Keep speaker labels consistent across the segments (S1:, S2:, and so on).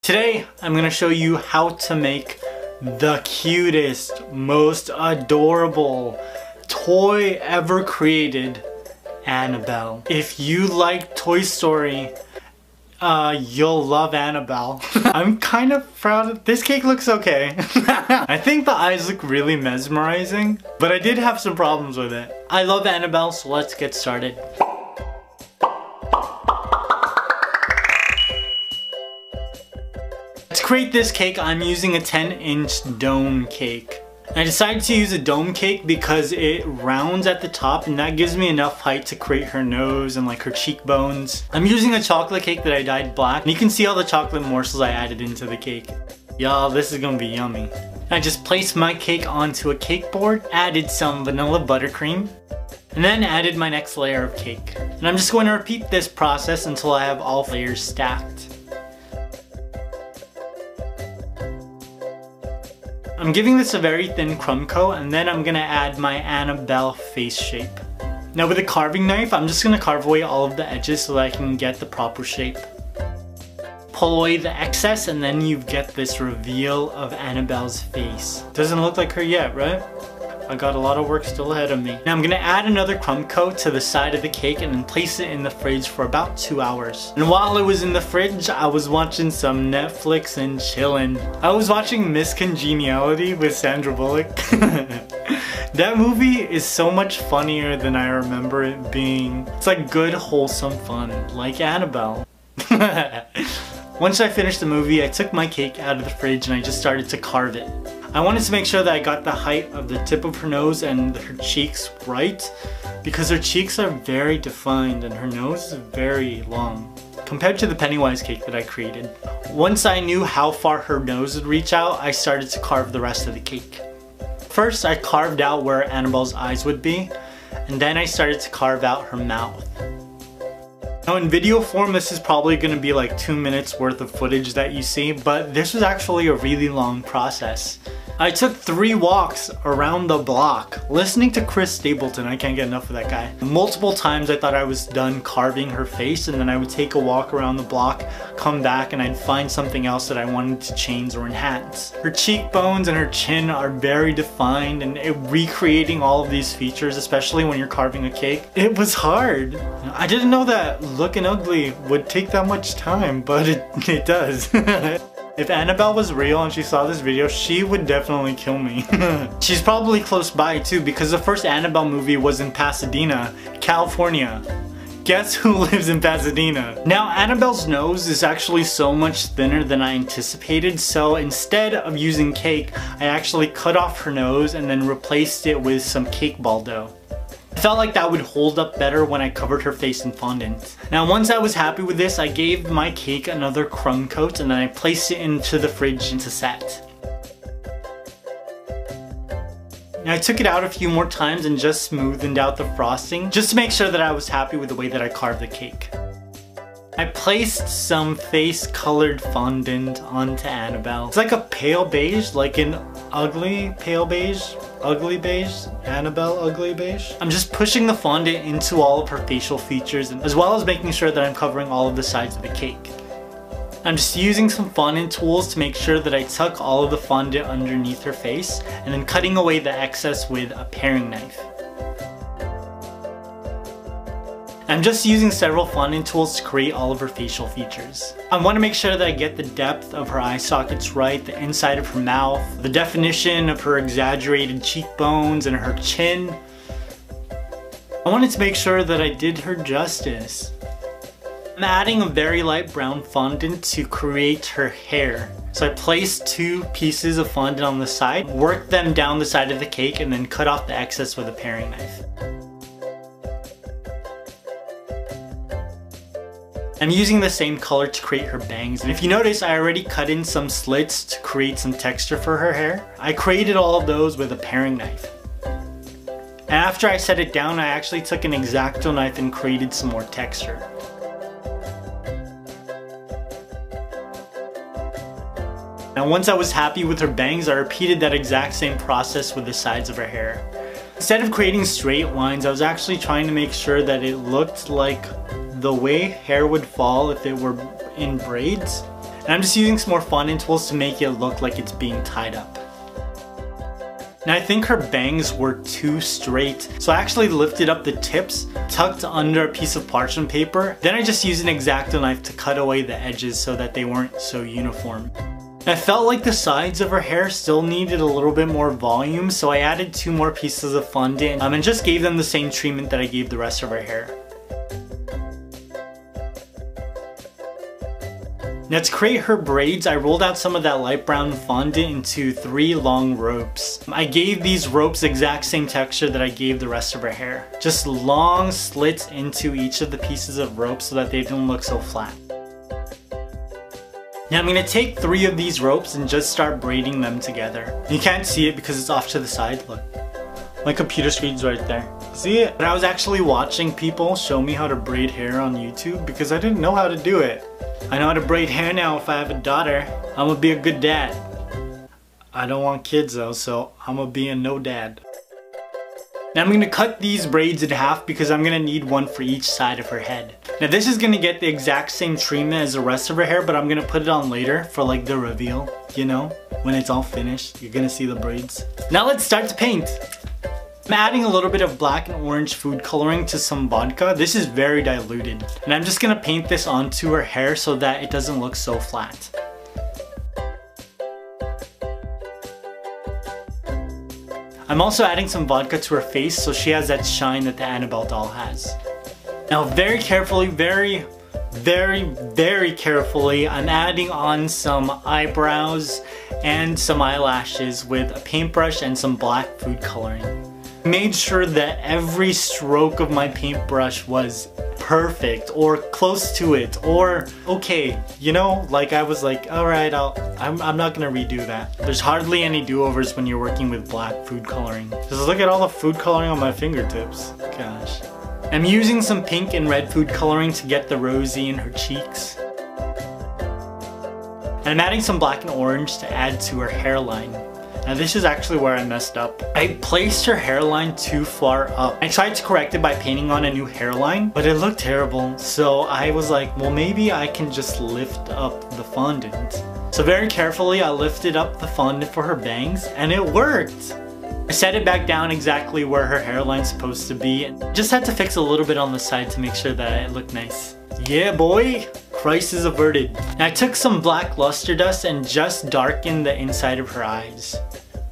S1: Today, I'm gonna show you how to make the cutest, most adorable toy ever created, Annabelle. If you like Toy Story, you'll love Annabelle. I'm kind of proud of this cake. Looks okay. I think the eyes look really mesmerizing, but I did have some problems with it. I love Annabelle, so let's get started. To create this cake, I'm using a 10-inch dome cake. I decided to use a dome cake because it rounds at the top and that gives me enough height to create her nose and like her cheekbones. I'm using a chocolate cake that I dyed black, and you can see all the chocolate morsels I added into the cake. Y'all, this is gonna be yummy. I just placed my cake onto a cake board, added some vanilla buttercream, and then added my next layer of cake. And I'm just going to repeat this process until I have all layers stacked. I'm giving this a very thin crumb coat, and then I'm gonna add my Annabelle face shape. Now with a carving knife, I'm just gonna carve away all of the edges so that I can get the proper shape. Pull away the excess, and then you get this reveal of Annabelle's face. Doesn't look like her yet, right? I got a lot of work still ahead of me. Now I'm gonna add another crumb coat to the side of the cake and then place it in the fridge for about 2 hours. And while it was in the fridge, I was watching some Netflix and chillin'. I was watching Miss Congeniality with Sandra Bullock. That movie is so much funnier than I remember it being. It's like good, wholesome fun, like Annabelle. Once I finished the movie, I took my cake out of the fridge and I just started to carve it. I wanted to make sure that I got the height of the tip of her nose and her cheeks right, because her cheeks are very defined and her nose is very long compared to the Pennywise cake that I created. Once I knew how far her nose would reach out, I started to carve the rest of the cake. First, I carved out where Annabelle's eyes would be, and then I started to carve out her mouth. Now in video form, this is probably going to be like 2 minutes worth of footage that you see, but this was actually a really long process. I took 3 walks around the block, listening to Chris Stapleton. I can't get enough of that guy. Multiple times I thought I was done carving her face, and then I would take a walk around the block, come back, and I'd find something else that I wanted to change or enhance. Her cheekbones and her chin are very defined, and recreating all of these features, especially when you're carving a cake, it was hard. I didn't know that looking ugly would take that much time, but it does. If Annabelle was real and she saw this video, she would definitely kill me. She's probably close by too, because the first Annabelle movie was in Pasadena, California. Guess who lives in Pasadena? Now Annabelle's nose is actually so much thinner than I anticipated, so instead of using cake, I actually cut off her nose and then replaced it with some cake ball dough. I felt like that would hold up better when I covered her face in fondant. Now once I was happy with this, I gave my cake another crumb coat and then I placed it into the fridge to set. Now I took it out a few more times and just smoothened out the frosting, just to make sure that I was happy with the way that I carved the cake. I placed some face colored fondant onto Annabelle. It's like a pale beige, like an ugly pale beige. Ugly beige? Annabelle ugly beige? I'm just pushing the fondant into all of her facial features, as well as making sure that I'm covering all of the sides of the cake. I'm just using some fondant tools to make sure that I tuck all of the fondant underneath her face, and then cutting away the excess with a paring knife. I'm just using several fondant tools to create all of her facial features. I want to make sure that I get the depth of her eye sockets right, the inside of her mouth, the definition of her exaggerated cheekbones and her chin. I wanted to make sure that I did her justice. I'm adding a very light brown fondant to create her hair. So I placed 2 pieces of fondant on the side, worked them down the side of the cake, and then cut off the excess with a paring knife. I'm using the same color to create her bangs, and if you notice, I already cut in some slits to create some texture for her hair. I created all of those with a paring knife. And after I set it down, I actually took an X-Acto knife and created some more texture. Now once I was happy with her bangs, I repeated that exact same process with the sides of her hair. Instead of creating straight lines, I was actually trying to make sure that it looked like the way hair would fall if it were in braids. And I'm just using some more fondant tools to make it look like it's being tied up. And I think her bangs were too straight, so I actually lifted up the tips, tucked under a piece of parchment paper. Then I just used an X-Acto knife to cut away the edges so that they weren't so uniform. I felt like the sides of her hair still needed a little bit more volume, so I added 2 more pieces of fondant and just gave them the same treatment that I gave the rest of her hair. Now to create her braids, I rolled out some of that light brown fondant into 3 long ropes. I gave these ropes the exact same texture that I gave the rest of her hair. Just long slits into each of the pieces of rope so that they don't look so flat. Now I'm going to take 3 of these ropes and just start braiding them together. You can't see it because it's off to the side, look. My computer screen's right there. See it? But I was actually watching people show me how to braid hair on YouTube because I didn't know how to do it. I know how to braid hair now if I have a daughter. I'm gonna be a good dad. I don't want kids though, so I'm gonna be a no dad. Now I'm gonna cut these braids in half because I'm gonna need one for each side of her head. Now this is gonna get the exact same treatment as the rest of her hair, but I'm gonna put it on later for like the reveal, you know? When it's all finished, you're gonna see the braids. Now let's start to paint. I'm adding a little bit of black and orange food coloring to some vodka. This is very diluted. And I'm just gonna paint this onto her hair so that it doesn't look so flat. I'm also adding some vodka to her face so she has that shine that the Annabelle doll has. Now very carefully, very carefully, I'm adding on some eyebrows and some eyelashes with a paintbrush and some black food coloring. Made sure that every stroke of my paintbrush was perfect or close to it or okay, you know, like I was like, alright, I'm not gonna redo that. There's hardly any do-overs when you're working with black food coloring. Just look at all the food coloring on my fingertips. Gosh. I'm using some pink and red food coloring to get the rosy in her cheeks. And I'm adding some black and orange to add to her hairline. Now this is actually where I messed up. I placed her hairline too far up. I tried to correct it by painting on a new hairline, but it looked terrible. So I was like, well maybe I can just lift up the fondant. So very carefully I lifted up the fondant for her bangs and it worked. I set it back down exactly where her hairline's supposed to be and just had to fix a little bit on the side to make sure that it looked nice. Yeah boy! Crisis averted. Now I took some black luster dust and just darkened the inside of her eyes.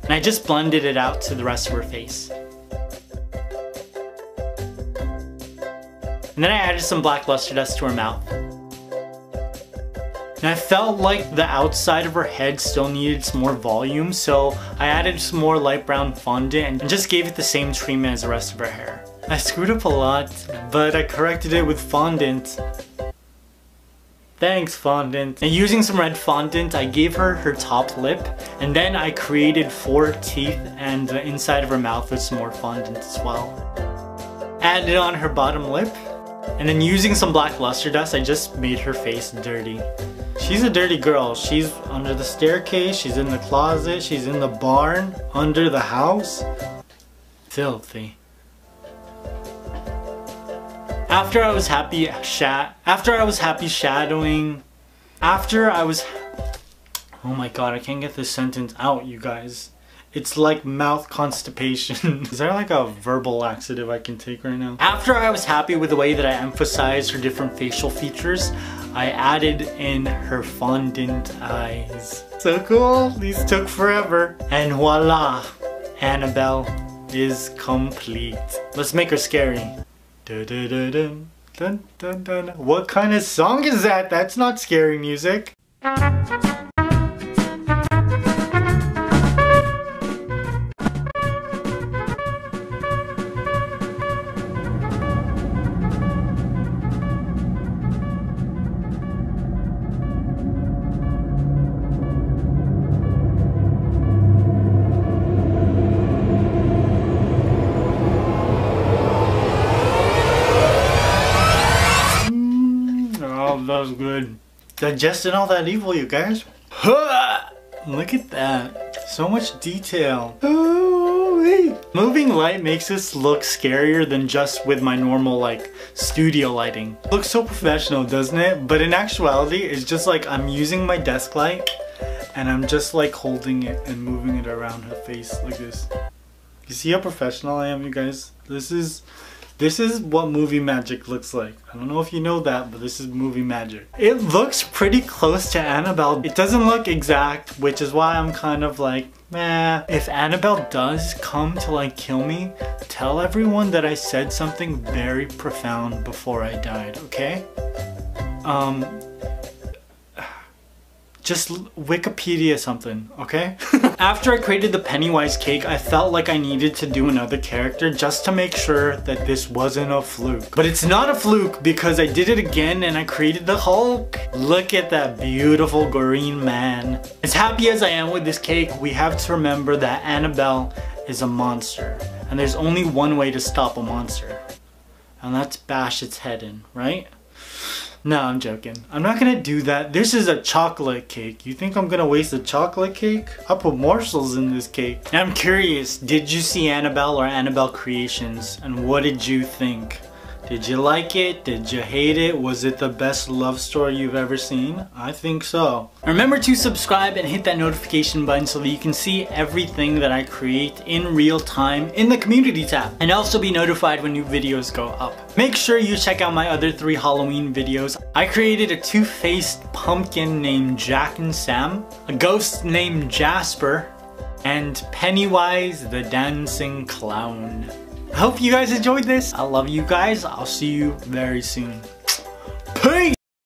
S1: And I just blended it out to the rest of her face. And then I added some black luster dust to her mouth. And I felt like the outside of her head still needed some more volume, so I added some more light brown fondant and just gave it the same treatment as the rest of her hair. I screwed up a lot, but I corrected it with fondant. Thanks, fondant. And using some red fondant, I gave her her top lip, and then I created 4 teeth and the inside of her mouth with some more fondant as well. Added on her bottom lip, and then using some black luster dust, I just made her face dirty. She's a dirty girl. She's under the staircase, she's in the closet, she's in the barn, under the house. Filthy. After I was happy shadowing, oh my god, I can't get this sentence out, you guys. It's like mouth constipation. Is there like a verbal laxative I can take right now? After I was happy with the way that I emphasized her different facial features, I added in her fondant eyes. So cool, these took forever. And voila, Annabelle is complete. Let's make her scary. Dun, dun, dun, dun, dun, dun, dun. What kind of song is that? That's not scary music. That was good. Digesting all that evil, you guys. Look at that. So much detail. Oh, me! Moving light makes this look scarier than just with my normal like studio lighting. It looks so professional, doesn't it? But in actuality, it's just like I'm using my desk light and I'm just like holding it and moving it around her face like this. You see how professional I am, you guys? This is what movie magic looks like. I don't know if you know that, but this is movie magic. It looks pretty close to Annabelle. It doesn't look exact, which is why I'm kind of like, meh. If Annabelle does come to like kill me, tell everyone that I said something very profound before I died, okay? Just Wikipedia something, okay? After I created the Pennywise cake, I felt like I needed to do another character just to make sure that this wasn't a fluke. But it's not a fluke because I did it again and I created the Hulk. Look at that beautiful green man. As happy as I am with this cake, we have to remember that Annabelle is a monster. And there's only one way to stop a monster. And that's bash its head in, right? No, I'm joking. I'm not gonna do that. This is a chocolate cake. You think I'm gonna waste a chocolate cake? I put morsels in this cake. And I'm curious, did you see Annabelle or Annabelle Creations? And what did you think? Did you like it? Did you hate it? Was it the best love story you've ever seen? I think so. Remember to subscribe and hit that notification button so that you can see everything that I create in real time in the community tab. And also be notified when new videos go up. Make sure you check out my other 3 Halloween videos. I created a 2-faced pumpkin named Jack and Sam, a ghost named Jasper, and Pennywise the Dancing Clown. I hope you guys enjoyed this. I love you guys. I'll see you very soon. Peace!